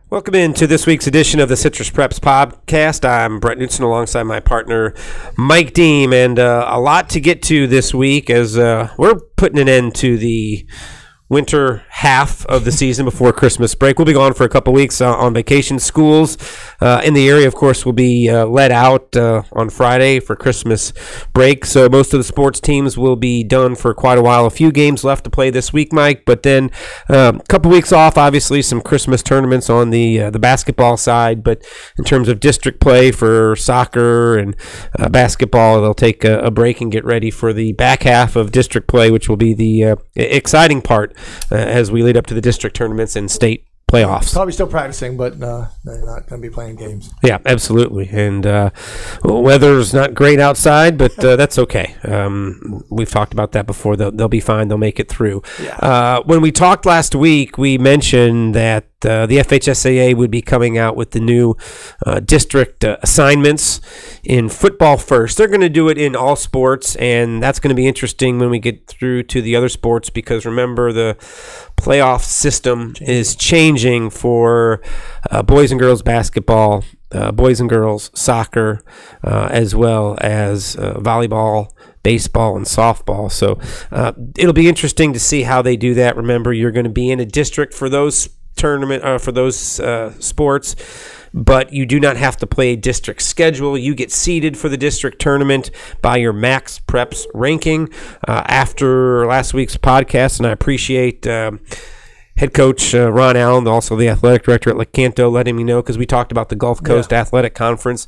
Welcome into this week's edition of the Citrus Preps podcast. I'm Brett Knutson alongside my partner Mike Deem, and a lot to get to this week as we're putting an end to the winter half of the season before Christmas break. We'll be gone for a couple weeks on vacation. Schools in the area, of course, will be let out on Friday for Christmas break. So most of the sports teams will be done for quite a while. A few games left to play this week, Mike, but then a couple weeks off. Obviously, some Christmas tournaments on the basketball side, but in terms of district play for soccer and basketball, they'll take a break and get ready for the back half of district play, which will be the exciting part as we lead up to the district tournaments and state playoffs. Probably still practicing, but they're not going to be playing games. Yeah, absolutely. And weather's not great outside, but that's okay. We've talked about that before. They'll be fine. They'll make it through. Yeah. When we talked last week, we mentioned that the FHSAA would be coming out with the new district assignments in football first. They're going to do it in all sports, and that's going to be interesting when we get through to the other sports because, remember, the playoff system is changing for boys and girls basketball, boys and girls soccer, as well as volleyball, baseball, and softball. So it'll be interesting to see how they do that. Remember, you're going to be in a district for those sports, but you do not have to play a district schedule. You get seeded for the district tournament by your Max Preps ranking. After last week's podcast, and I appreciate head coach Ron Allen, also the athletic director at Lecanto, letting me know, because we talked about the Gulf Coast Athletic Conference.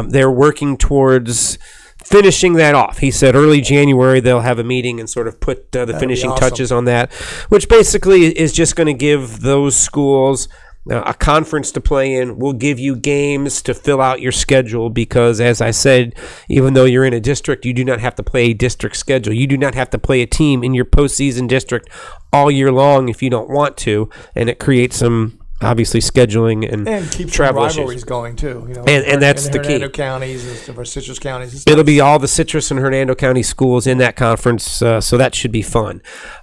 They're working towards finishing that off. He said early January they'll have a meeting and sort of put the finishing touches on that, which basically is just going to give those schools a conference to play in. We'll give you games to fill out your schedule because, as I said, even though you're in a district, you do not have to play a district schedule. You do not have to play a team in your postseason district all year long if you don't want to, and it creates some obviously scheduling and keep travel rivalries issues going too. You know, and that's the key. Hernando counties or Citrus counties. It'll be all the Citrus and Hernando County schools in that conference, so that should be fun.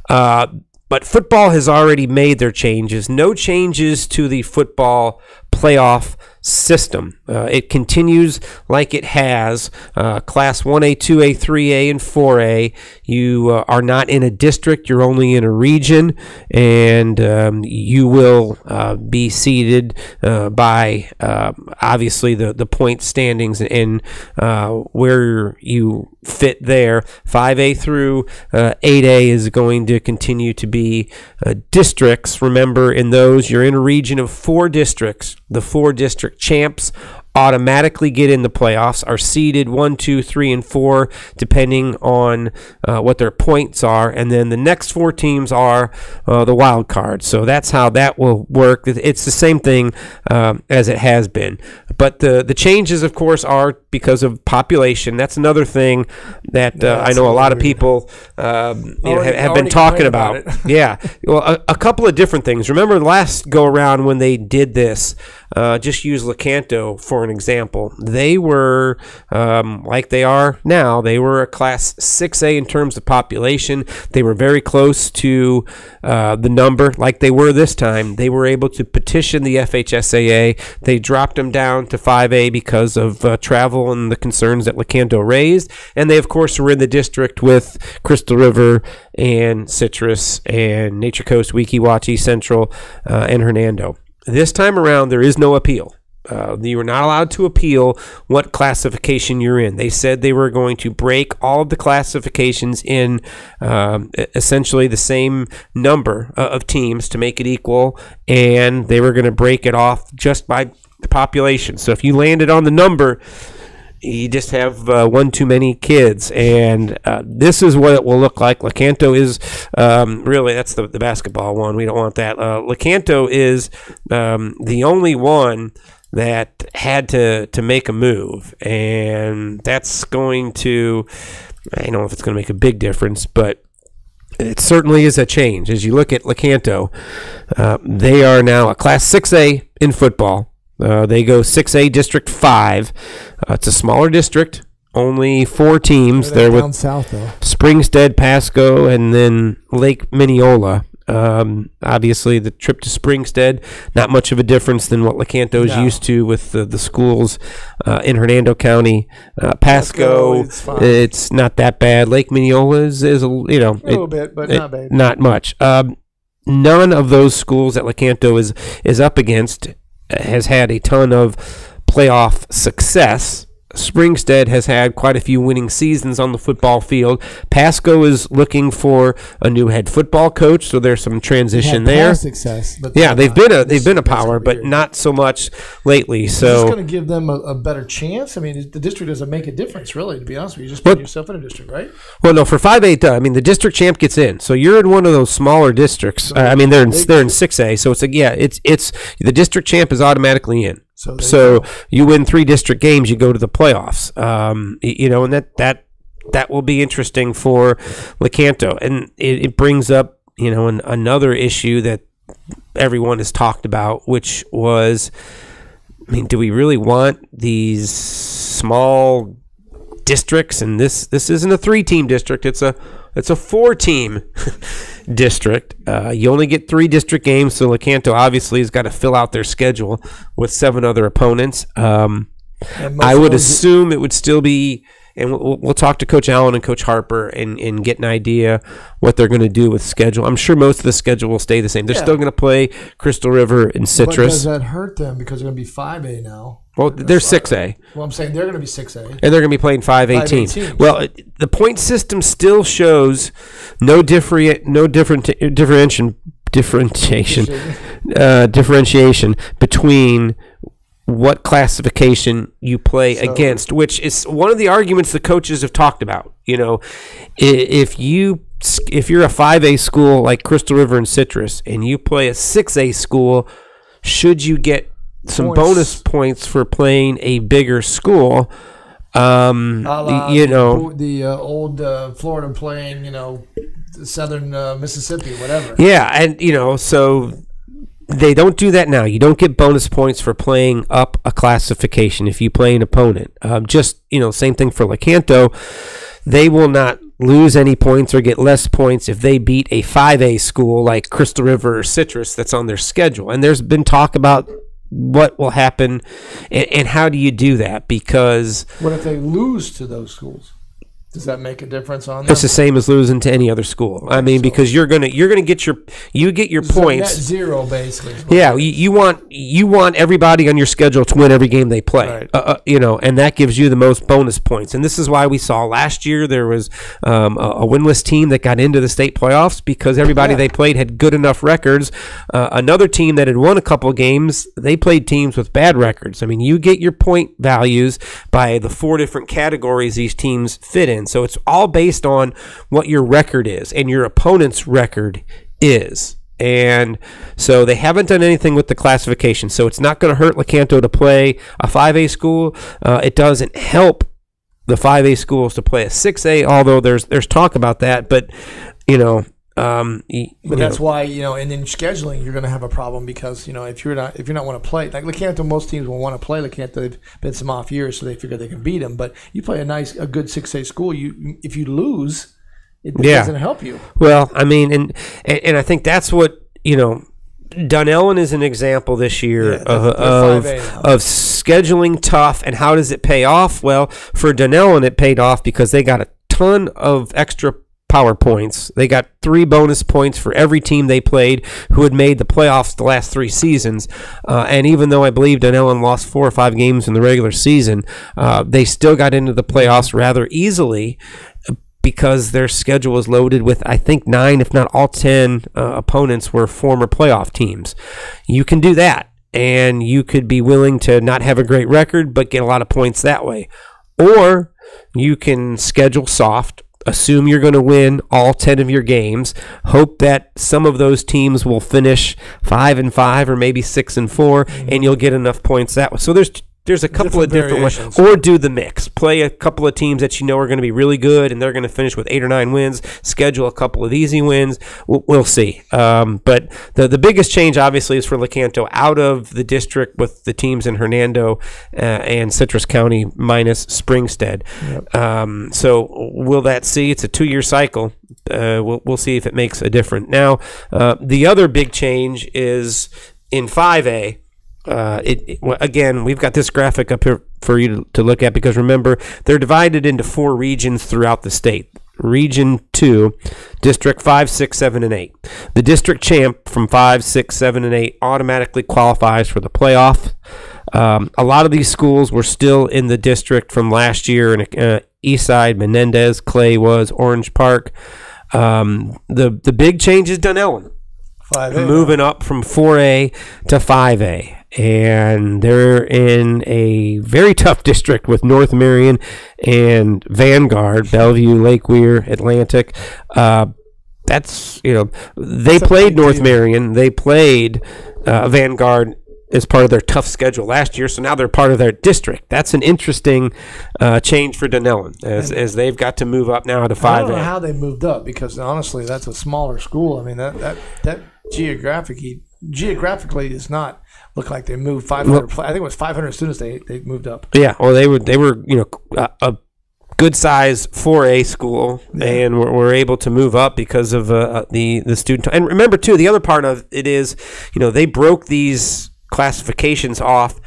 But football has already made their changes. No changes to the football playoff system. It continues like it has. Class 1A, 2A, 3A, and 4A. You are not in a district. You're only in a region, and you will be seeded by obviously the point standings and where you fit there. 5A through 8A is going to continue to be districts. Remember, in those, you're in a region of 4 districts. The 4 district champs automatically get in the playoffs, are seeded 1, 2, 3, and 4, depending on what their points are, and then the next 4 teams are the wild card. So that's how that will work. It's the same thing as it has been. But the changes, of course, are because of population. That's another thing that I know a lot of people have been talking about. Yeah, well, a couple of different things. Remember last go around when they did this, just use Lecanto for an example. They were like they are now. They were a class 6A in terms of population. They were very close to the number like they were this time. They were able to petition the FHSAA. They dropped them down to 5A because of travel and the concerns that Lecanto raised. And they, of course, were in the district with Crystal River and Citrus and Nature Coast, Weeki Wachee Central, and Hernando. This time around, there is no appeal. You are not allowed to appeal what classification you're in. They said they were going to break all of the classifications in essentially the same number of teams to make it equal, and they were going to break it off just by the population. So if you landed on the number, you just have one too many kids, and this is what it will look like. Lecanto is really, that's the basketball one. We don't want that. Lecanto is the only one that had to make a move, and that's going to, I don't know if it's going to make a big difference, but it certainly is a change. As you look at Lecanto, they are now a Class 6A in football. They go 6A District 5. It's a smaller district, only 4 teams. They're there down with south, though. Springstead, Pasco, and then Lake Minneola. Obviously, the trip to Springstead, not much of a difference than what Lecanto is used to with the schools in Hernando County. Pasco, it's not that bad. Lake Mineola is a little bit, but not bad. Not much. None of those schools that Lecanto is up against has had a ton of playoff success. Springstead has had quite a few winning seasons on the football field. Pasco is looking for a new head football coach, so there's some transition there. Success, but they've been a power, but not so much lately. So it's going to give them a better chance. I mean, the district doesn't make a difference, really. To be honest with you, just put yourself in a district, right? Well, no, for 5A, I mean, the district champ gets in, so you're in one of those smaller districts. I mean, they're in 6A, so it's it's the district champ is automatically in. So you win 3 district games, you go to the playoffs. And that will be interesting for Lecanto, and it brings up another issue that everyone has talked about, which was, I mean, do we really want these small districts? And this isn't a 3-team district; it's a 4-team district. You only get 3 district games, so Lecanto obviously has got to fill out their schedule with 7 other opponents. I would assume it would still be, and we'll talk to Coach Allen and Coach Harper and get an idea what they're going to do with schedule. I'm sure most of the schedule will stay the same. They're still going to play Crystal River and Citrus. But does that hurt them because they're going to be 5A now? Well, they're 6A. Well, I'm saying they're going to be 6A. And they're going to be playing 5A teams. Well, the point system still shows no differentiation between what classification you play against, which is one of the arguments the coaches have talked about. If you're a 5A school like Crystal River and Citrus and you play a 6A school, should you get some bonus points for playing a bigger school? The old Florida playing, Southern Mississippi, whatever. Yeah, and so they don't do that now. You don't get bonus points for playing up a classification if you play an opponent. Same thing for Lecanto. They will not lose any points or get less points if they beat a 5A school like Crystal River or Citrus that's on their schedule. And there's been talk about what will happen and how do you do that, because what if they lose to those schools? Does that make a difference on them? It's the same as losing to any other school. I mean, because you're gonna get your points. Net zero, basically. Yeah, you want everybody on your schedule to win every game they play. Right. And that gives you the most bonus points. And this is why we saw last year there was a winless team that got into the state playoffs because everybody they played had good enough records. Another team that had won a couple games, they played teams with bad records. I mean, you get your point values by the 4 different categories these teams fit in. So it's all based on what your record is and your opponent's record is. And so they haven't done anything with the classification. So it's not going to hurt Lecanto to play a 5A school. It doesn't help the 5A schools to play a 6A, although there's talk about that. But, but that's wwhy, and in scheduling you're going to have a problem because, if you're not want to play like Lecanto, most teams will want to play Lecanto. They've been some off years, so they figure they can beat them. But you play a good 6A school, if you lose, it doesn't help you. Well, I mean, and I think that's what Dunellen is an example this year of scheduling tough, and how does it pay off? Well, for Dunellen, it paid off because they got a ton of extra power points. They got 3 bonus points for every team they played who had made the playoffs the last 3 seasons. And even though I believe Dunellen lost 4 or 5 games in the regular season, they still got into the playoffs rather easily because their schedule was loaded with, I think, 9, if not all 10 opponents were former playoff teams. You can do that, and you could be willing to not have a great record but get a lot of points that way. Or you can schedule soft, assume you're going to win all 10 of your games, hope that some of those teams will finish 5-5 or maybe 6-4, and you'll get enough points that way. So there's there's a couple of different ways, variations. or do the mix. Play a couple of teams that you know are going to be really good, and they're going to finish with 8 or 9 wins. Schedule a couple of easy wins. We'll see. But the biggest change, obviously, is for Lecanto out of the district with the teams in Hernando and Citrus County minus Springstead. Yep. So will that see? It's a 2-year cycle. We'll see if it makes a difference. Now, the other big change is in 5A. Again, we've got this graphic up here for you to look at, because remember, they're divided into 4 regions throughout the state. Region 2, District 5, 6, 7, and 8. The district champ from 5, 6, 7, and 8 automatically qualifies for the playoff. A lot of these schools were still in the district from last year, in Eastside, Menendez, Clay was, Orange Park. The big change is Dunellen. 5A, moving up from 4A to 5A. And they're in a very tough district with North Marion and Vanguard, Bellevue, Lake Weir, Atlantic. They played North Marion. They played Vanguard as part of their tough schedule last year, so now they're part of their district. That's an interesting change for Dunellen, as they've got to move up now to 5A. I don't know how they moved up, because honestly, that's a smaller school. I mean, that geographically does not look like they moved 500. I think it was 500 students they moved up. Yeah, well, they were a good size 4A school, and were able to move up because of the student. And remember too, the other part of it is, they broke these classifications off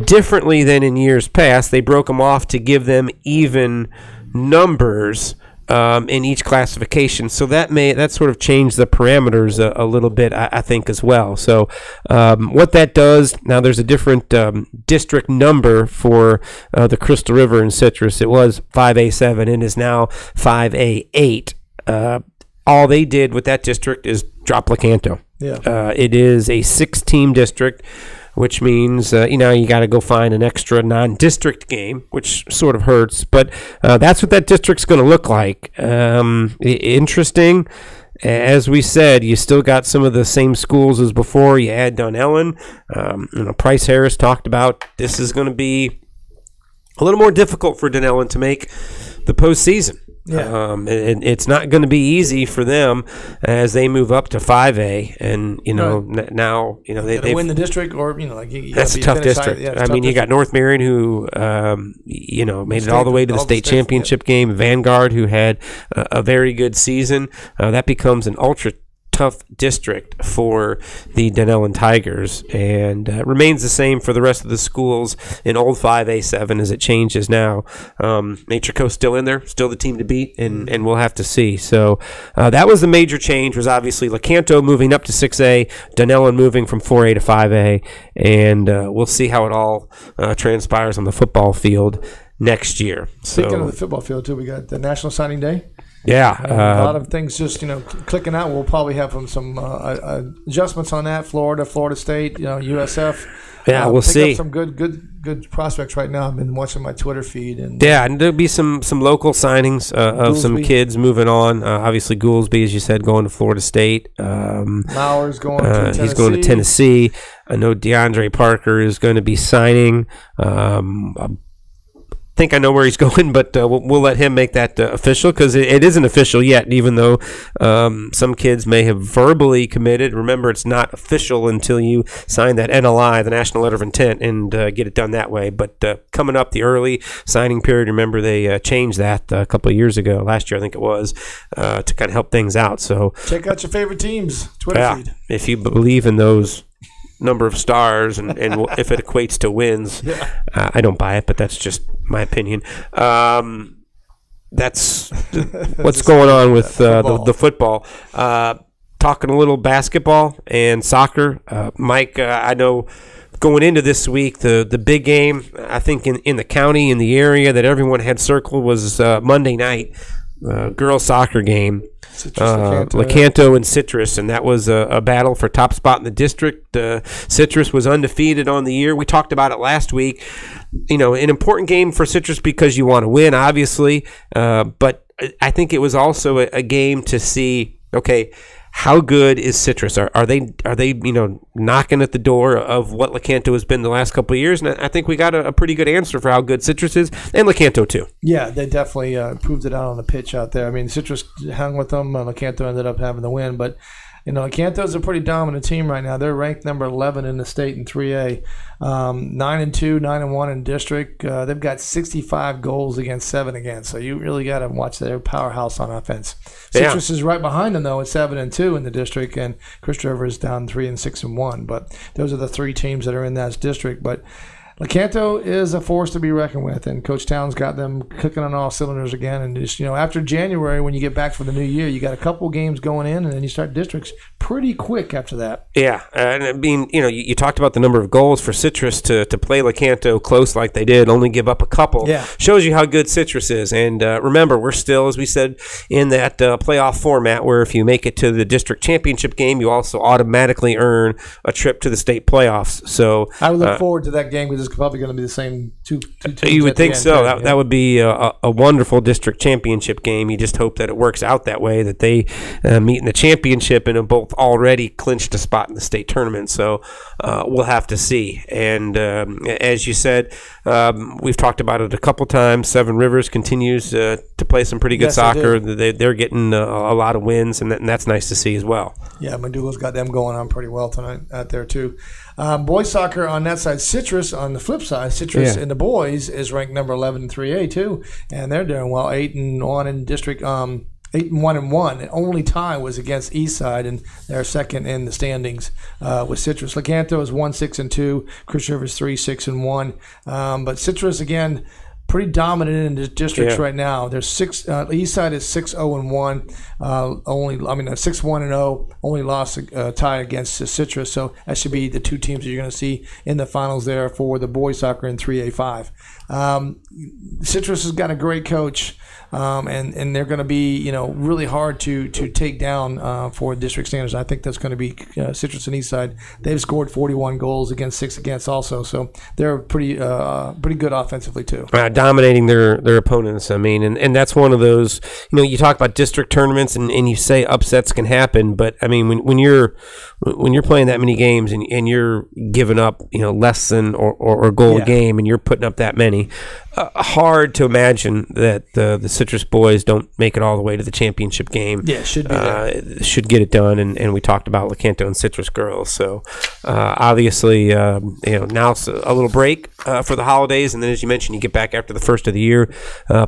differently than in years past. They broke them off to give them even numbers in each classification, so that sort of changed the parameters a little bit, I think, as well. So what that does now, there's a different district number for the Crystal River and Citrus. It was 5A7 and is now 5A8. All they did with that district is drop Lecanto. It is a 6-team district, which means you got to go find an extra non-district game, which sort of hurts. But that's what that district's going to look like. Interesting. As we said, you still got some of the same schools as before. You add Dunellen. Price Harris talked about this is going to be a little more difficult for Dunellen to make the postseason. And it's not going to be easy for them as they move up to 5A, and now they win the district, or that's a tough district. You got North Marion, who made it all the way to the state championship game. Vanguard, who had a very good season. That becomes an ultra tough district for the Dunellen Tigers, and remains the same for the rest of the schools in old 5A7 as it changes now. Nature Coast still in there, still the team to beat, and we'll have to see. So that was the major change, was obviously Lecanto moving up to 6A, Dunellen moving from 4A to 5A, and we'll see how it all transpires on the football field next year. Speaking of the football field, too, we got the National Signing Day. Yeah, a lot of things just clicking out. We'll probably have some adjustments on that. Florida State, USF. Yeah, we'll see. Up some good prospects right now. I've been watching my Twitter feed, and there'll be some local signings of some kids moving on. Obviously, Goolsby, as you said, going to Florida State. Lauer's going to Tennessee. He's going to Tennessee. I know DeAndre Parker is going to be signing. I think I know where he's going, but we'll let him make that official, because it isn't official yet, even though some kids may have verbally committed. Remember, it's not official until you sign that NLI, the National Letter of Intent, and get it done that way. But coming up, the early signing period, remember they changed that a couple of years ago, last year I think it was, to kind of help things out. So check out your favorite teams' Twitter feed. If you believe in those number of stars and if it equates to wins, I don't buy it, but that's just my opinion. That's what's going on with the football. Talking a little basketball and soccer. Mike, I know going into this week, the big game, I think in the county, in the area that everyone had circled, was Monday night, girls soccer game. Lecanto and Citrus, and that was a battle for top spot in the district. Citrus was undefeated on the year. We talked about it last week. An important game for Citrus because you want to win, obviously, but I think it was also a game to see, okay, how good is Citrus? Are they knocking at the door of what Lecanto has been the last couple of years? And I think we got a pretty good answer for how good Citrus is, and Lecanto too. Yeah, they definitely proved it out on the pitch out there. I mean, Citrus hung with them. Lecanto ended up having the win, but Lecanto's a pretty dominant team right now. They're ranked number 11 in the state in 3A, 9-2, 9-1 in district. They've got 65 goals against 7 against. So you really got to watch their powerhouse on offense. Citrus is right behind them though at 7-2 in the district, and Crystal River is down 3-6-1. But those are the 3 teams that are in that district. But Lecanto is a force to be reckoned with, and Coach Towns got them cooking on all cylinders again. And just after January, when you get back for the new year, you got a couple games going in, and then you start districts pretty quick after that. Yeah, and I mean, you talked about the number of goals for Citrus to play Lecanto close like they did, only give up a couple. Yeah, shows you how good Citrus is. And remember, we're still, as we said, in that playoff format where if you make it to the district championship game, you also automatically earn a trip to the state playoffs. So I would look forward to that game because it's probably going to be the same two teams. You would think so. That would be a wonderful district championship game. You just hope that it works out that way, that they meet in the championship and have both already clinched a spot in the state tournament. So we'll have to see. And as you said, we've talked about it a couple times. Seven Rivers continues to play some pretty good soccer. They're getting a lot of wins, and that's nice to see as well. Yeah, Medulla's got them going on pretty well tonight out there too. Boys soccer on that side. Citrus on the flip side. Citrus in the boys is ranked number 11 in 3A too, and they're doing well. 8-1 in district. 8-1-1. The only tie was against Eastside, and they're second in the standings with Citrus. Lecanto is 1-6-2. Crystal River is 3-6-1. But Citrus again, pretty dominant in the districts right now. There's Eastside is 6-0-1. 6-1-0. Only lost a tie against Citrus. So that should be the 2 teams that you're going to see in the finals there for the boys soccer in 3A5. Citrus has got a great coach. And they're going to be really hard to take down for district standards. I think that's going to be Citrus and Eastside. They've scored 41 goals against 6 against also, so they're pretty good offensively too. Dominating their opponents. I mean, and that's one of those. You talk about district tournaments and you say upsets can happen, but I mean when you're playing that many games and you're giving up less than or goal a game and you're putting up that many. Hard to imagine that the Citrus boys don't make it all the way to the championship game. Yeah, should be should get it done, and we talked about Lecanto and Citrus girls. So obviously, now it's a little break for the holidays, and then as you mentioned, you get back after the first of the year,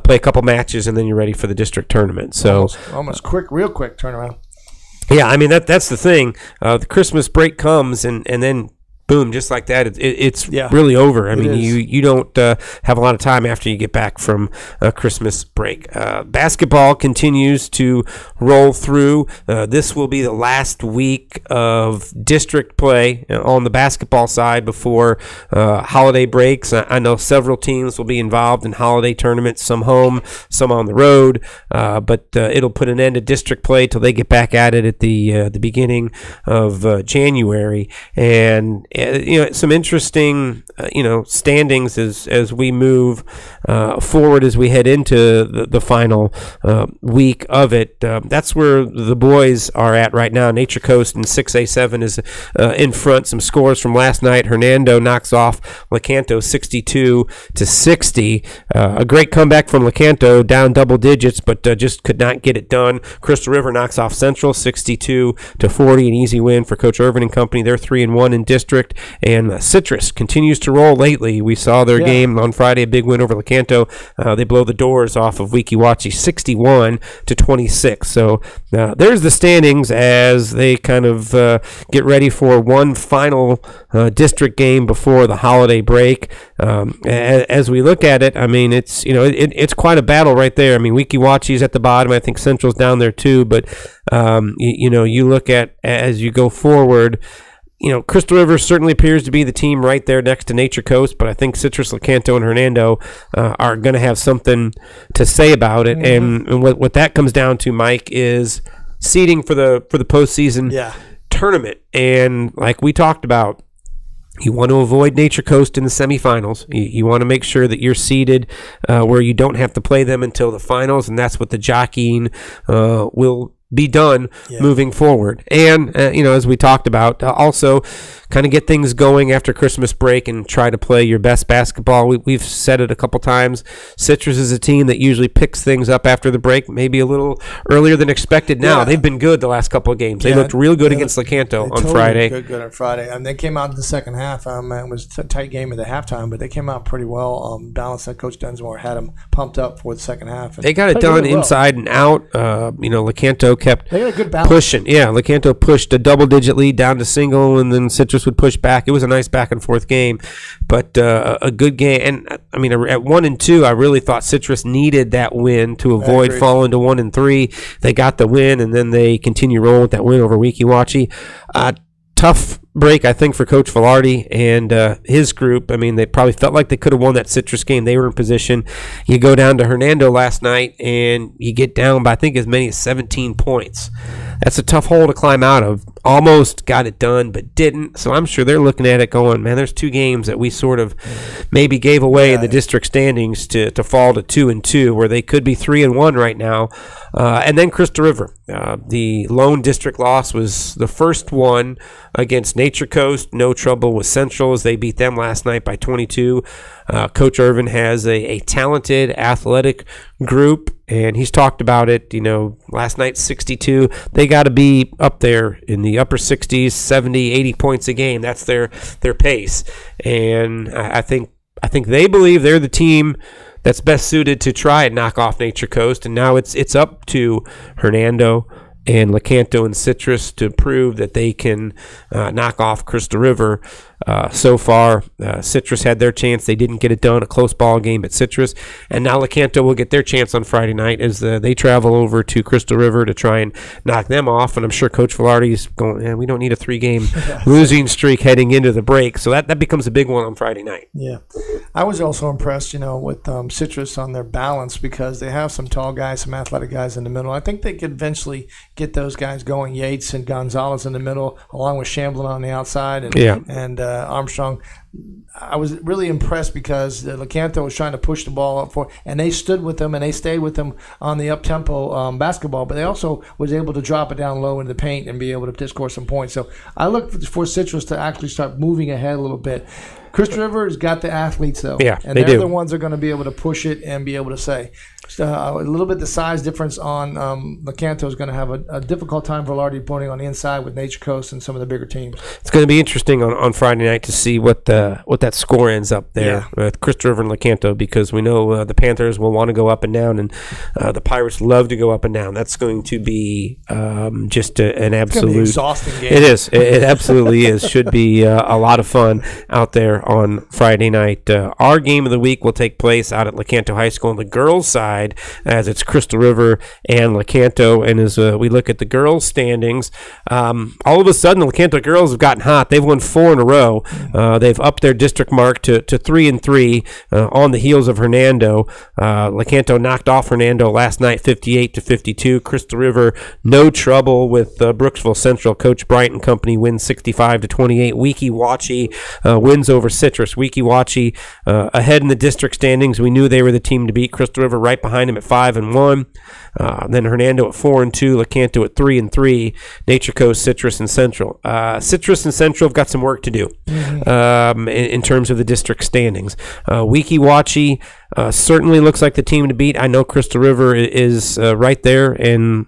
play a couple matches, and then you're ready for the district tournament. So almost real quick turnaround. Yeah, I mean that's the thing. The Christmas break comes, and then. Boom, just like that, it's really over. I mean, you don't have a lot of time after you get back from Christmas break. Basketball continues to roll through. This will be the last week of district play on the basketball side before holiday breaks. I know several teams will be involved in holiday tournaments, some home, some on the road, but it'll put an end to district play till they get back at it at the beginning of January. And some interesting standings as we move forward as we head into the final week of it. That's where the boys are at right now. Nature Coast in 6A7 is in front. Some scores from last night. Hernando knocks off Lecanto 62-60. A great comeback from Lecanto, down double digits, but just could not get it done. Crystal River knocks off Central 62-40. An easy win for Coach Irvin and company. They're 3-1 in district. And Citrus continues to roll lately. We saw their game on Friday, a big win over Lecanto. They blow the doors off of Weeki-Wachee 61-26. So there's the standings as they kind of get ready for one final district game before the holiday break. As we look at it, I mean, it's quite a battle right there. I mean, Weeki-Wachee's at the bottom. I think Central's down there too. But you look at as you go forward. Crystal River certainly appears to be the team right there next to Nature Coast, but I think Citrus, Lecanto, and Hernando are going to have something to say about it. Mm-hmm. And what that comes down to, Mike, is seeding for the postseason tournament. And like we talked about, you want to avoid Nature Coast in the semifinals. You want to make sure that you're seeded where you don't have to play them until the finals, and that's what the jockeying will be done moving forward. And, as we talked about, also kind of get things going after Christmas break and try to play your best basketball. We've said it a couple times. Citrus is a team that usually picks things up after the break, maybe a little earlier than expected now. They've been good the last couple of games. They looked real good against Lecanto on Friday. Good on Friday. And they came out in the second half. It was a tight game at the halftime, but they came out pretty well. Balanced. That Coach Densmore had them pumped up for the second half. They got it done inside and out. Lecanto kept they got a good balance. Pushing. Yeah, Lecanto pushed a double-digit lead down to single, and then Citrus would push back. It was a nice back-and-forth game, but a good game. And, at 1-2, I really thought Citrus needed that win to avoid falling to 1-3. They got the win, and then they continue rolling with that win over Weeki Wachee. Tough break, I think, for Coach Velarde and his group. They probably felt like they could have won that Citrus game. They were in position. You go down to Hernando last night, and you get down by, I think, as many as 17 points. That's a tough hole to climb out of. Almost got it done, but didn't. So I'm sure they're looking at it going, man, there's 2 games that we sort of maybe gave away in the district standings to fall to 2-2, where they could be 3-1 right now. And then Crystal River. The lone district loss was the first one against Nature Coast. No trouble with Central as they beat them last night by 22. Coach Irvin has a talented athletic group, and he's talked about it. Last night 62. They got to be up there in the upper 60s, 70, 80 points a game. That's their pace, and I think they believe they're the team that's best suited to try and knock off Nature Coast. And now it's up to Hernando and Lecanto and Citrus to prove that they can knock off Crystal River. So far, Citrus had their chance. They didn't get it done. A close ball game at Citrus. And now Lecanto will get their chance on Friday night as they travel over to Crystal River to try and knock them off. And I'm sure Coach Velarde's going, we don't need a 3-game losing streak heading into the break. So that becomes a big one on Friday night. Yeah. I was also impressed, with Citrus on their balance, because they have some tall guys, some athletic guys in the middle. I think they could eventually get those guys going, Yates and Gonzalez in the middle, along with Shamblin on the outside and Armstrong. I was really impressed because Lecanto was trying to push the ball up and they stood with them and they stayed with them on the up-tempo basketball, but they also was able to drop it down low in the paint and be able to score some points. So I look for Citrus to actually start moving ahead a little bit. Crystal River has got the athletes, though. Yeah, and they're the ones that are going to be able to push it and be able to say. A little bit the size difference on Lecanto is going to have a difficult time for Velarde putting on the inside with Nature Coast and some of the bigger teams. It's going to be interesting on Friday night to see what that score ends up there with Crystal River and Lecanto, because we know the Panthers will want to go up and down, and the Pirates love to go up and down. That's going to be just an absolute. It's going to be an exhausting game. It is. It absolutely is. Should be a lot of fun out there on Friday night. Our game of the week will take place out at Lecanto High School on the girls' side, as it's Crystal River and Lecanto. And as we look at the girls' standings, all of a sudden the Lecanto girls have gotten hot. They've won 4 in a row. They've upped their district mark to 3-3 on the heels of Hernando. Lecanto knocked off Hernando last night 58-52. Crystal River, no trouble with Brooksville Central. Coach Bryant and company wins 65-28. Weeki Wachee wins over Citrus. Weeki Wachee ahead in the district standings. We knew they were the team to beat. Crystal River right behind him at 5-1. Then Hernando at 4-2. Lecanto at 3-3. Nature Coast, Citrus, and Central. Citrus and Central have got some work to do in terms of the district standings. Weeki Wachee certainly looks like the team to beat. I know Crystal River is right there and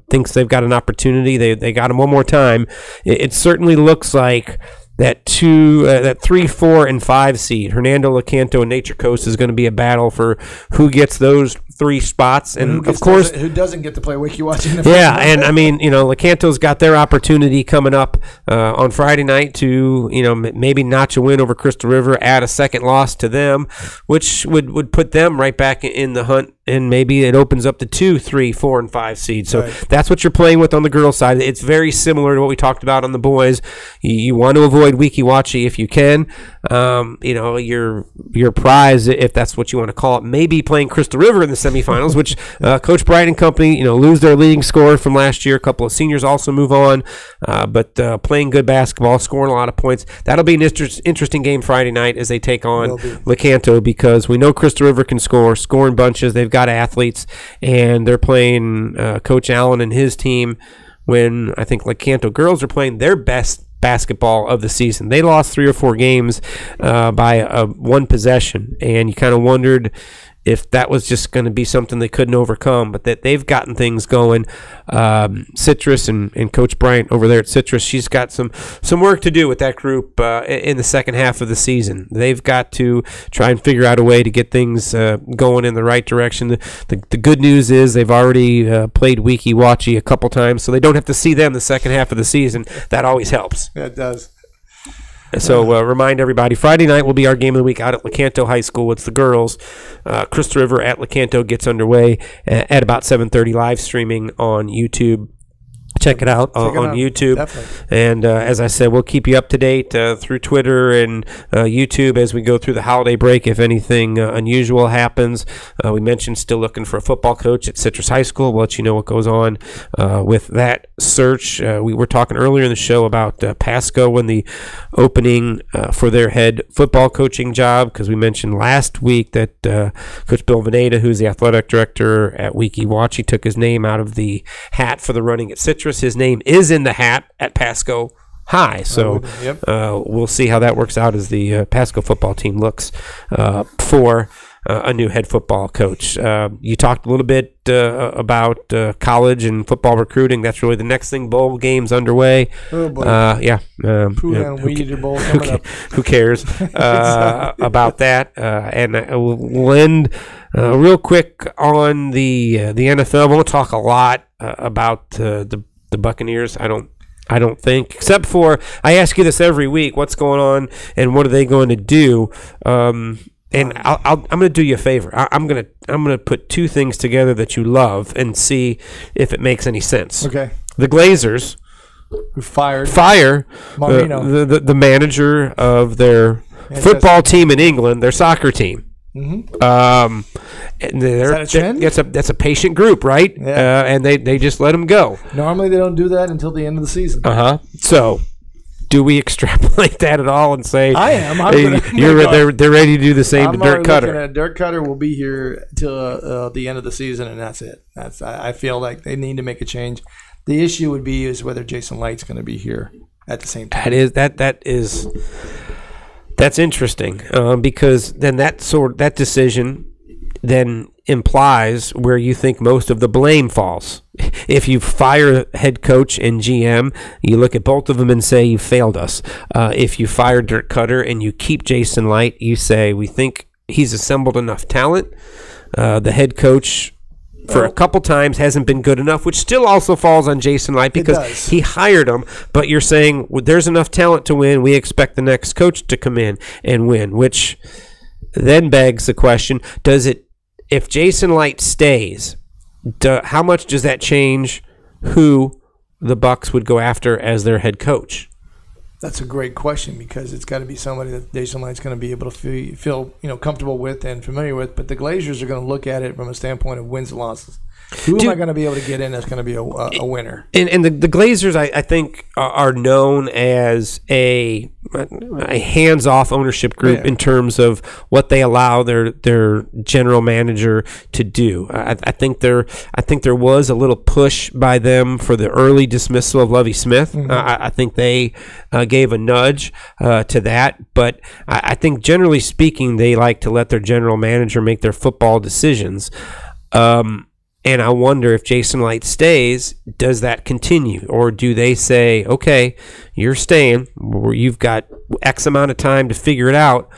thinks they've got an opportunity. They got them one more time. It certainly looks like that 3, 4, and 5 seed, Hernando, Lecanto, and Nature Coast, is going to be a battle for who gets those 3 spots. And of course, who doesn't get to play Weeki Wachee? And I mean, Lecanto's got their opportunity coming up on Friday night to, maybe notch a win over Crystal River, add a second loss to them, which would put them right back in the hunt. And maybe it opens up the 2, 3, 4, and 5 seeds. So that's what you're playing with on the girls' side. It's very similar to what we talked about on the boys. You want to avoid Weeki Wachee if you can. Your prize, if that's what you want to call it, maybe playing Crystal River in the semifinals, which Coach Bryant and company, lose their leading scorer from last year. A couple of seniors also move on, but playing good basketball, scoring a lot of points. That'll be an interesting game Friday night as they take on Lecanto, because we know Crystal River can score in bunches. They've got got athletes, and they're playing Coach Allen and his team when I think Lecanto girls are playing their best basketball of the season. They lost 3 or 4 games by one possession, and you kind of wondered if that was just going to be something they couldn't overcome, but that they've gotten things going. Citrus and Coach Bryant over there at Citrus, she's got some work to do with that group in the second half of the season. They've got to try and figure out a way to get things going in the right direction. The good news is they've already played Weeki Wachee a couple times, so they don't have to see them the second half of the season. That always helps. Yeah, it does. So remind everybody, Friday night will be our game of the week out at Lecanto High School. It's the girls. Crystal River at Lecanto gets underway at about 7:30, live streaming on YouTube. Check it out on YouTube. Definitely. And as I said, we'll keep you up to date through Twitter and YouTube as we go through the holiday break. If anything unusual happens, we mentioned still looking for a football coach at Citrus High School. We'll let you know what goes on with that search. We were talking earlier in the show about Pasco and the opening for their head football coaching job, because we mentioned last week that Coach Bill Veneta, who's the athletic director at Weeki Wachee, took his name out of the hat for the running at Citrus. His name is in the hat at Pasco High, so we'll see how that works out as the Pasco football team looks for a new head football coach. You talked a little bit about college and football recruiting. That's really the next thing. Bowl games underway. Oh boy. Who, Bowl coming up. Who cares about that? And we'll end real quick on the NFL. We won't talk a lot about the Buccaneers. I don't think, except for I ask you this every week: what's going on and what are they going to do? And I'm going to do you a favor. I'm going to put 2 things together that you love and see if it makes any sense. Okay. The Glazers who fire Marino, the manager of their football team in England, their soccer team. Mm-hmm. And is that a trend? That's a patient group, right? Yeah. And they just let them go. Normally they don't do that until the end of the season. So, do we extrapolate that at all and say I am? They're ready to do the same to Dirk Cutter? Dirk Cutter will be here till the end of the season, and that's it. I feel like they need to make a change. The issue would be is whether Jason Light's going to be here at the same time. That's interesting because then that decision then implies where you think most of the blame falls. If you fire head coach and GM, you look at both of them and say you failed us. If you fire Dirk Cutter and you keep Jason Light, you say we think he's assembled enough talent. The head coach for a couple times hasn't been good enough, which still also falls on Jason Light because he hired him. But you're saying there's enough talent to win. We expect the next coach to come in and win, which then begs the question: if Jason Light stays, how much does that change who the Bucs would go after as their head coach? That's a great question because it's got to be somebody that Jason Light's going to be able to feel comfortable with and familiar with. But the Glazers are going to look at it from a standpoint of wins and losses. Who am I going to be able to get in that's going to be a winner? And the Glazers, I think, are known as a hands-off ownership group in terms of what they allow their general manager to do. I think there was a little push by them for the early dismissal of Lovie Smith. Mm-hmm. I think they gave a nudge to that, but I think generally speaking, they like to let their general manager make their football decisions. And I wonder if Jason Light stays, does that continue? Or do they say, okay, you're staying, you've got X amount of time to figure it out,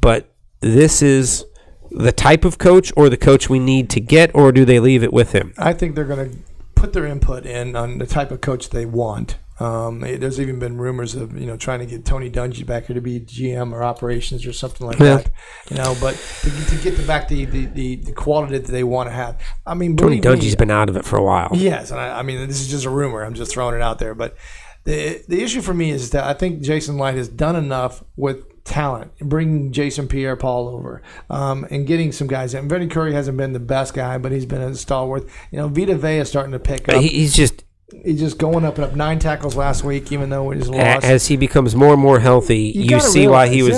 but this is the type of coach or the coach we need to get, or do they leave it with him? I think they're going to put their input in on the type of coach they want. There's even been rumors of trying to get Tony Dungy back here to be GM or operations or something like that. But to get back the quality that they want to have. I mean, Tony Dungy's been out of it for a while. Yes, and I mean this is just a rumor. I'm just throwing it out there. But the issue for me is that I think Jason Light has done enough with talent, bringing Jason Pierre-Paul over, and getting some guys in. Vinny Curry hasn't been the best guy, but he's been a stalwart. Vita Vea is starting to pick up. He's just. He's just going up and up. 9 tackles last week, even though it is lost. As he becomes more and more healthy, you see why he was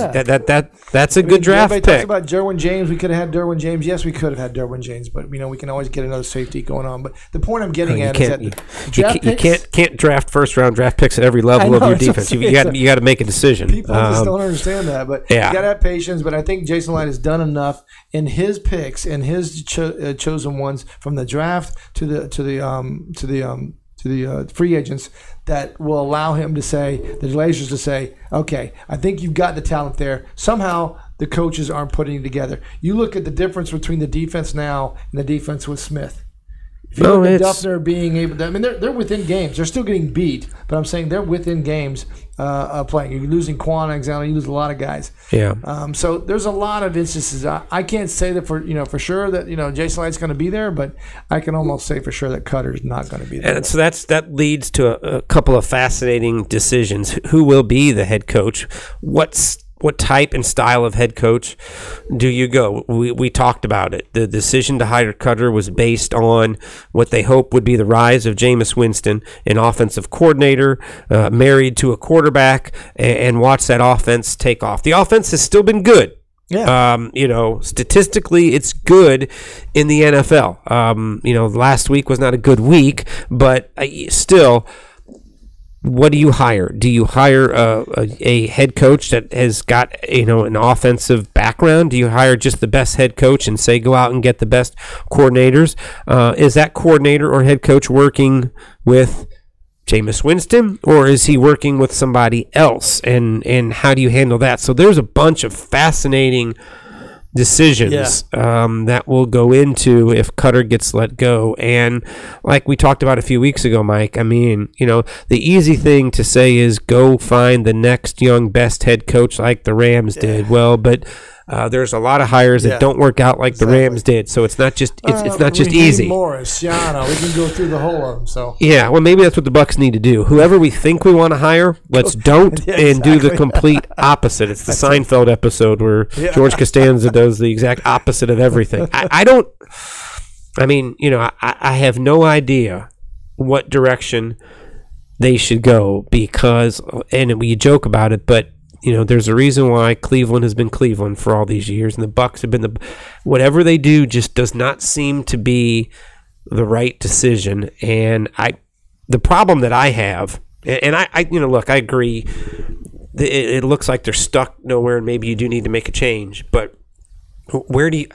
that's a good draft pick. Talks about Derwin James. We could have had Derwin James. Yes, we could have had Derwin James, but we can always get another safety going on. But the point I'm getting at is that you can't draft first round draft picks at every level of your defense. You got to make a decision. People just don't understand that, but yeah. You got to have patience. But I think Jason Light has done enough in his picks and his chosen ones from the draft to the free agents that will allow him to say, the Glazers to say, okay, I think you've got the talent there. Somehow the coaches aren't putting it together. You look at the difference between the defense now and the defense with Smith. If you look at Duffner being able to, I mean, they're within games. They're still getting beat, but I'm saying they're within games playing. You're losing Quan Alexander. You lose a lot of guys. Yeah. So there's a lot of instances. I can't say that for sure that Jason Light's going to be there, but I can almost say for sure that Cutter's not going to be there. And so that leads to a couple of fascinating decisions. Who will be the head coach? What type and style of head coach do you go? We talked about it. The decision to hire Cutter was based on what they hope would be the rise of Jameis Winston, an offensive coordinator, married to a quarterback, and watch that offense take off. The offense has still been good. Yeah. Statistically, it's good in the NFL. Last week was not a good week, but still. What do you hire? Do you hire a head coach that has got an offensive background? Do you hire just the best head coach and say go out and get the best coordinators? Is that coordinator or head coach working with Jameis Winston, or is he working with somebody else? And how do you handle that? So there's a bunch of fascinating decisions that will go into if Cutter gets let go. And like we talked about a few weeks ago, Mike, I mean, the easy thing to say is go find the next young best head coach like the Rams did. Well, but there's a lot of hires that don't work out like the Rams did, so it's not just it's not just easy. Morris, Shiano, we can go through the whole of them. So yeah, well, maybe that's what the Bucs need to do. Whoever we think we want to hire, let's don't and do the complete opposite. It's the Seinfeld episode where George Costanza does the exact opposite of everything. I have no idea what direction they should go because, and we joke about it, but. There's a reason why Cleveland has been Cleveland for all these years, and the Bucs have been whatever they do just does not seem to be the right decision. And the problem that I have, and I look, I agree. It looks like they're stuck nowhere, and maybe you do need to make a change, but. Who is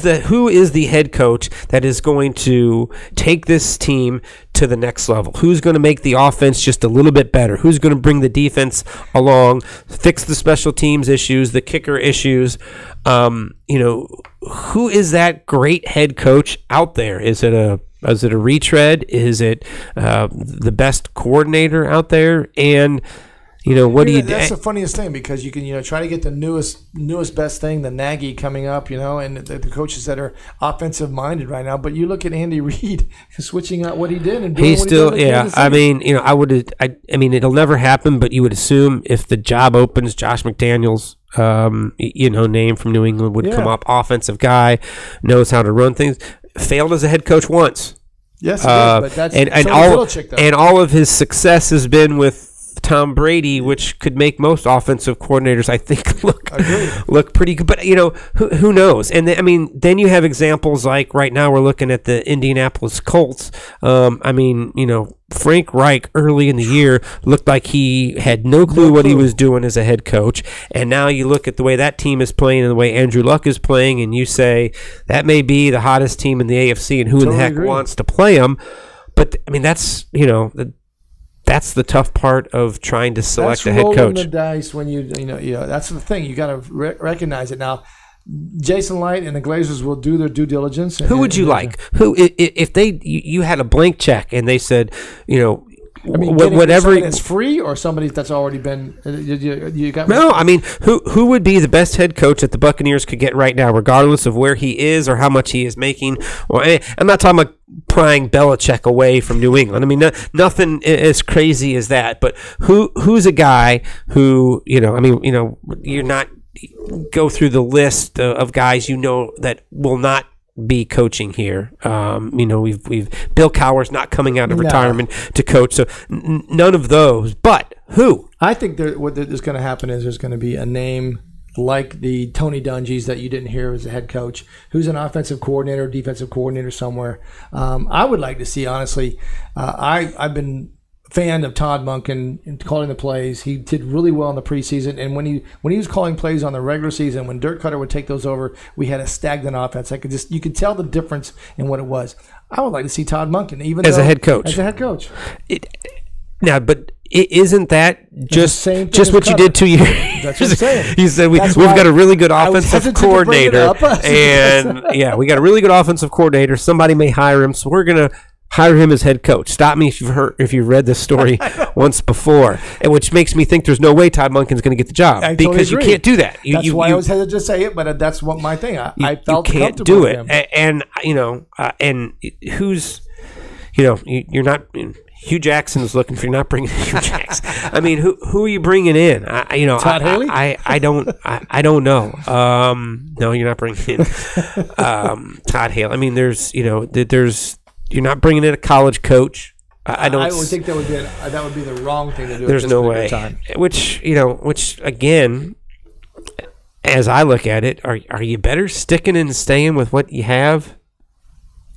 the head coach that is going to take this team to the next level? Who's going to make the offense just a little bit better? Who's going to bring the defense along, fix the special teams issues, the kicker issues? Who is that great head coach out there? Is it a retread? Is it the best coordinator out there? And what do you do? That's the funniest thing because you can, try to get the newest best thing, the Nagy coming up, and the coaches that are offensive minded right now. But you look at Andy Reid switching out what he did and doing he's what still, he did. I mean, it'll never happen. But you would assume if the job opens, Josh McDaniels, name from New England would come up. Offensive guy, knows how to run things. Failed as a head coach once. Yes, but that's and all of his success has been with Tom Brady, which could make most offensive coordinators, I think, look pretty good. But who knows? And then you have examples like right now we're looking at the Indianapolis Colts. Frank Reich early in the year looked like he had no clue what he was doing as a head coach, and now you look at the way that team is playing and the way Andrew Luck is playing, and you say that may be the hottest team in the AFC, and who in the heck wants to play them? But that's the tough part of trying to select a head coach. That's rolling the dice when that's the thing. You got to recognize it. Now, Jason Light and the Glazers will do their due diligence. Who would you like? Who, if you had a blank check and they said, whatever it's free or somebody that's already been you got no. Who would be the best head coach that the Buccaneers could get right now, regardless of where he is or how much he is making? Or I'm not talking about prying Belichick away from New England. Nothing as crazy as that. But who's a guy who you're not go through the list of guys that will not be coaching here. We've Bill Cowher's not coming out of retirement to coach, so none of those. But who? I think what is going to happen is there's going to be a name like the Tony Dungy's that you didn't hear as a head coach, who's an offensive coordinator, defensive coordinator somewhere. I would like to see, honestly, I've been a fan of Todd Monken in calling the plays. He did really well in the preseason, and when he was calling plays on the regular season, when Dirk Cutter would take those over, we had a stagnant offense. You could tell the difference in what it was. I would like to see Todd Monken, even as a head coach. As a head coach. But isn't that just what you did 2 years? That's what I'm saying. You said we've got a really good offensive coordinator, and we got a really good offensive coordinator. Somebody may hire him, so we're gonna hire him as head coach. Stop me if you've read this story once before, and which makes me think there's no way Todd Monken's going to get the job because you can't do that. That's why I was hesitant to say it, but that's what my thing. I felt you can't comfortable do with it, him. and who's you're not. Hugh Jackson's looking for. You're not bringing Hugh Jackson. I mean, who are you bringing in? Todd Haley. I don't know. No, you're not bringing in Todd Haley. I mean, there's you're not bringing in a college coach. I would think that would be the wrong thing to do. There's no way. Which again, as I look at it, are you better sticking and staying with what you have?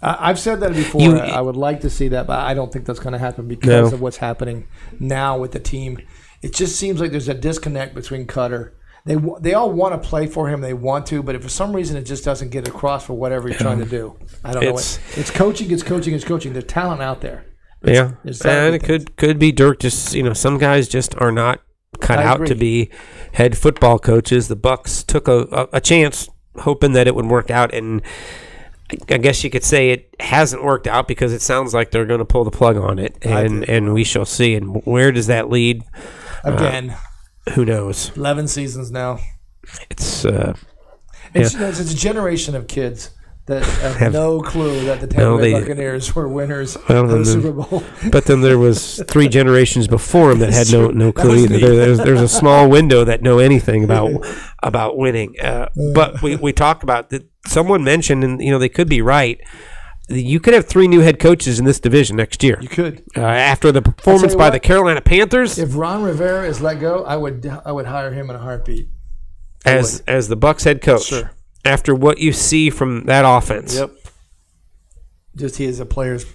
I've said that before. I would like to see that, but I don't think that's going to happen because of what's happening now with the team. It just seems like there's a disconnect between Cutter. They all want to play for him. They want to, but if for some reason it just doesn't get across for whatever he's trying to do. I don't know. It's coaching. It's coaching. It's coaching. There's talent out there. And it could be Dirk. Just some guys just are not cut out to be head football coaches. The Bucs took a chance, hoping that it would work out, and I guess you could say it hasn't worked out because it sounds like they're going to pull the plug on it, and we shall see. And where does that lead? Again, who knows? 11 seasons now. It's a generation of kids that have no clue that the Tampa Bay Buccaneers were winners of the Super Bowl. But then there was 3 generations before them that had no clue either. There's a small window that know anything about winning. But we talked about that. Someone mentioned, and they could be right. You could have 3 new head coaches in this division next year. You could. After the performance by the Carolina Panthers. If Ron Rivera is let go, I would hire him in a heartbeat. As the Bucs head coach. Sure. After what you see from that offense. Yep. Just he's a player's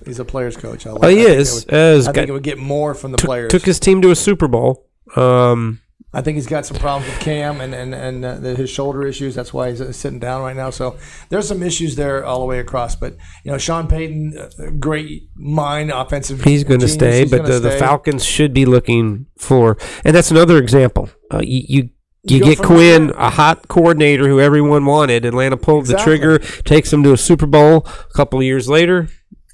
coach. He is. I think it would get more from the players. Took his team to a Super Bowl. I think he's got some problems with Cam and his shoulder issues. That's why he's sitting down right now. So there's some issues there all the way across. But Sean Payton, great mind, offensive. He's going to stay, but the Falcons should be looking for, and that's another example. You get Quinn, a hot coordinator who everyone wanted. Atlanta pulled the trigger, takes them to a Super Bowl. A couple of years later,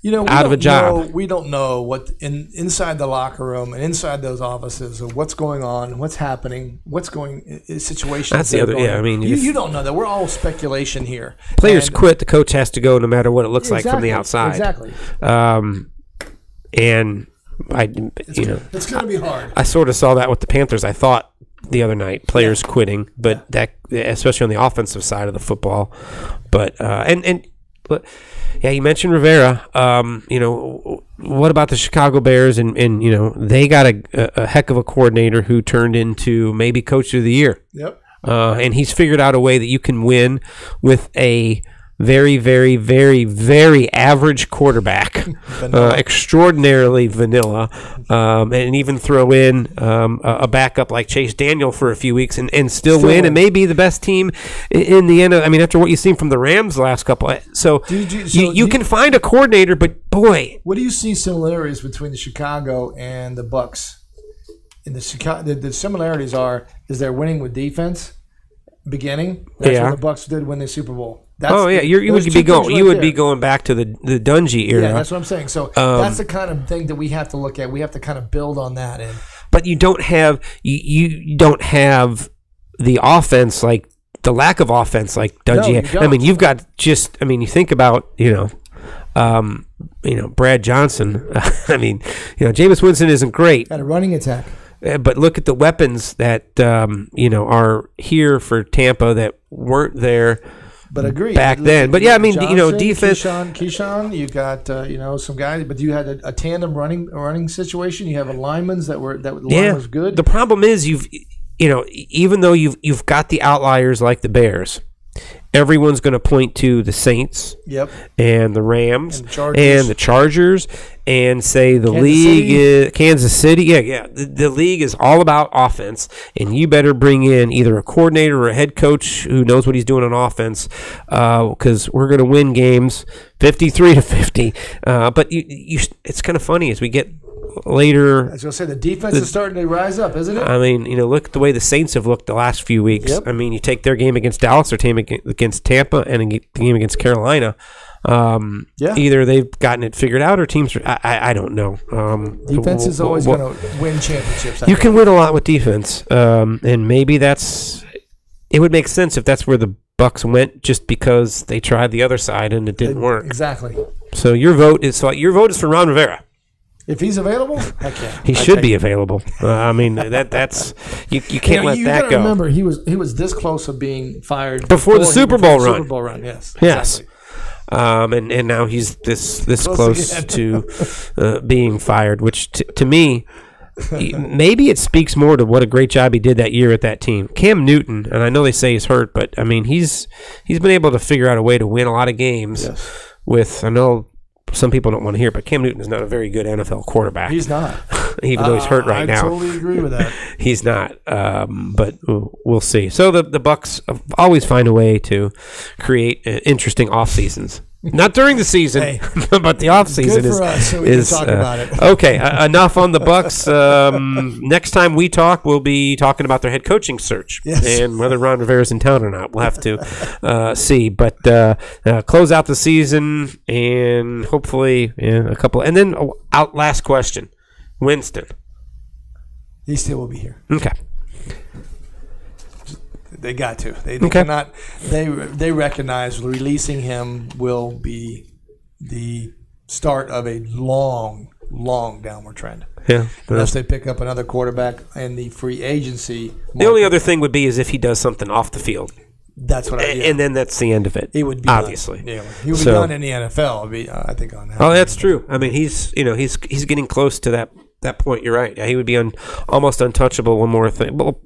out of a job. We don't know what inside the locker room and inside those offices of what's going on, what's happening, situations. That's the other. Yeah, I mean, you don't know that. We're all speculation here. Players quit. The coach has to go, no matter what it looks like from the outside. Exactly. And it's going to be hard. I sort of saw that with the Panthers. I thought the other night, players quitting, but that, especially on the offensive side of the football. But you mentioned Rivera. What about the Chicago Bears? And they got a heck of a coordinator who turned into maybe coach of the year. Yep. And he's figured out a way that you can win with a very, very, very, very average quarterback, extraordinarily vanilla, and even throw in a backup like Chase Daniel for a few weeks and still win, and maybe the best team in the end. I mean, after what you've seen from the Rams the last couple, you can find a coordinator, but boy, what do you see similarities between the Chicago and the Bucs? In the similarities is they're winning with defense. Beginning, that's what the Bucs did win the Super Bowl. You would be going back to the Dungy era. Yeah, that's what I'm saying. So that's the kind of thing that we have to look at. We have to kind of build on that. But you don't have you don't have the offense, like the lack of offense like Dungy. I mean, you've got you think about Brad Johnson. I mean, Jameis Winston isn't great. Got a running attack. But look at the weapons that are here for Tampa that weren't there But agree. back then. But yeah, I mean, Johnson, defense. Keyshawn, you got some guys, but you had a tandem running situation. You have a linemen the line was good. The problem is even though you've got the outliers like the Bears, everyone's going to point to the Saints, and the Rams, and the Chargers, and say the league is Kansas City. Yeah. The league is all about offense, and you better bring in either a coordinator or a head coach who knows what he's doing on offense, because we're going to win games 53-50. But it's kind of funny as we get later. I was going to say the defense is starting to rise up, isn't it? I mean, look at the way the Saints have looked the last few weeks. I mean, you take their game against Dallas or team against Tampa and the game against Carolina. Either they've gotten it figured out or teams are, I don't know. Defense is always going to win championships. You can win a lot with defense, and maybe it would make sense if that's where the Bucs went, just because they tried the other side and it didn't work. Exactly. So your vote is for Ron Rivera. If he's available, heck yeah. He should be available. I mean, that's you can't let that go. Remember, he was this close of being fired before the Super Bowl run. Super Bowl run, yes. Yes. Exactly. And now he's this close to being fired, which to me, maybe it speaks more to what a great job he did that year at that team. Cam Newton, and I know they say he's hurt, but I mean he's been able to figure out a way to win a lot of games with. I know some people don't want to hear it, but Cam Newton is not a very good NFL quarterback. He's not. Even though he's hurt right now. I totally agree with that. He's not. But we'll see. So the Bucs always find a way to create interesting off seasons. Not during the season, but the off season is. Good for us, so we can talk about it. Okay, enough on the Bucs. Next time we talk, we'll be talking about their head coaching search and whether Ron Rivera's in town or not. We'll have to see. But close out the season and hopefully a couple. And then last question, Winston. He still will be here. Okay. They got to. They cannot. They recognize releasing him will be the start of a long downward trend. Yeah. Unless they pick up another quarterback in the free agency market. The only other thing would be is if he does something off the field. That's what and then that's the end of it. It would be obviously. Done. Yeah, he would be done in the NFL. I think on that. Oh, that's true. I mean, he's getting close to that point. You're right. Yeah, he would be almost untouchable. One more thing. Well,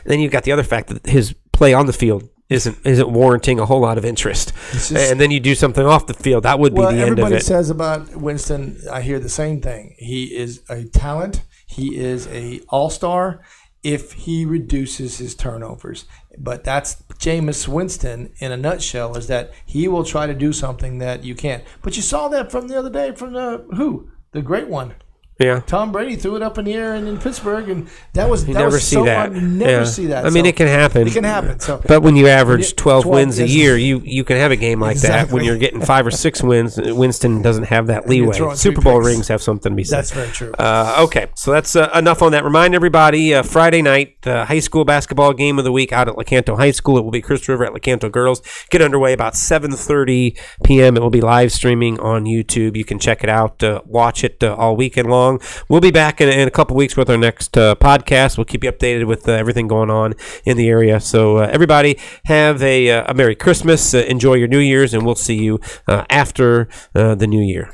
then you've got the other fact that his play on the field isn't warranting a whole lot of interest. And then you do something off the field, that would be the end of it. Everybody says about Winston, I hear the same thing. He is a talent. He is a all-star if he reduces his turnovers. But that's Jameis Winston in a nutshell, is that he will try to do something that you can't. But you saw that from the other day from the great one. Yeah, Tom Brady threw it up in the air and in Pittsburgh, and that was you never see that. Never see that. I mean, it can happen. It can happen. So, but when you average 12 wins a year, you can have a game like that. When you're getting 5 or 6 wins, Winston doesn't have that leeway. Super Bowl rings have something to be said. That's very true. Okay, so that's enough on that. Remind everybody, Friday night, high school basketball game of the week out at Lecanto High School. It will be Chris River at Lecanto Girls. Get underway about 7:30 p.m. It will be live streaming on YouTube. You can check it out, watch it all weekend long. We'll be back in a couple weeks with our next podcast. We'll keep you updated with everything going on in the area. So everybody have a Merry Christmas. Enjoy your New Year's, and we'll see you after the New Year.